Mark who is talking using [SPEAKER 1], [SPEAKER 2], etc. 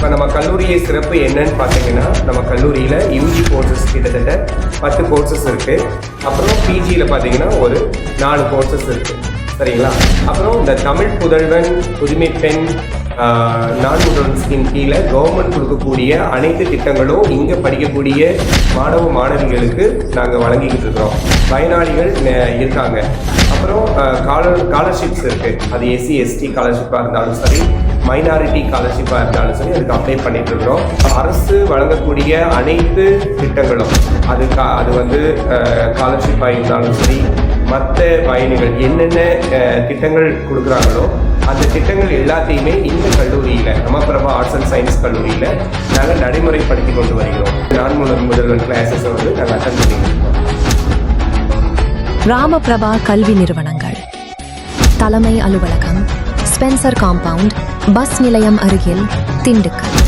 [SPEAKER 1] இப்போ நம்ம கல்லூரியை சிறப்பு என்னன்னு பார்த்தீங்கன்னா, நம்ம கல்லூரியில் யூஜி கோர்சஸ் கிட்டத்தட்ட 10 கோர்சஸ் இருக்குது. அப்புறம் பிஜியில் பார்த்தீங்கன்னா ஒரு 4 கோர்சஸ் இருக்குது. சரிங்களா? அப்புறம் இந்த தமிழ் புதல்வன், புதுமை பெண், நான் முதல்வன் ஸ்கீம் கீழே கவர்மெண்ட் கொடுக்கக்கூடிய அனைத்து திட்டங்களும் இங்கே படிக்கக்கூடிய மாணவ மாணவிகளுக்கு நாங்கள் வழங்கிக்கிட்டு இருக்கிறோம். பயனாளிகள் இருக்காங்க. அப்புறம் ஸ்காலர்ஷிப்ஸ் இருக்குது. அது எஸ்சி எஸ்டி ஸ்காலர்ஷிப்பாக இருந்தாலும் சரி, மைனாரிட்டி ஸ்காலர்ஷிப்பாக இருந்தாலும் சரி, அதுக்கு அப்ளை பண்ணிட்டு இருக்கிறோம். அரசு வழங்கக்கூடிய அனைத்து திட்டங்களும் அது வந்து ஸ்காலர்ஷிப்பாக இருந்தாலும் சரி, மற்ற பயணிகள் என்னென்ன திட்டங்கள் கொடுக்குறாங்களோ அந்த திட்டங்கள் எல்லாத்தையுமே இந்த கல்லூரியில், ரமபிரபா ஆர்ட்ஸ் அண்ட் சயின்ஸ் கல்லூரியில் நாங்கள் நடைமுறைப்படுத்தி கொண்டு வருகிறோம். நான் முதல்வன் கிளாஸஸை வந்து நாங்கள் அட்டன் பண்ணிக்கிறோம்.
[SPEAKER 2] ராமபிரபா கல்வி நிறுவனங்கள், தலைமை அலுவலகம், ஸ்பென்சர் காம்பவுண்ட், பஸ் நிலையம் அருகில், திண்டுக்கல்.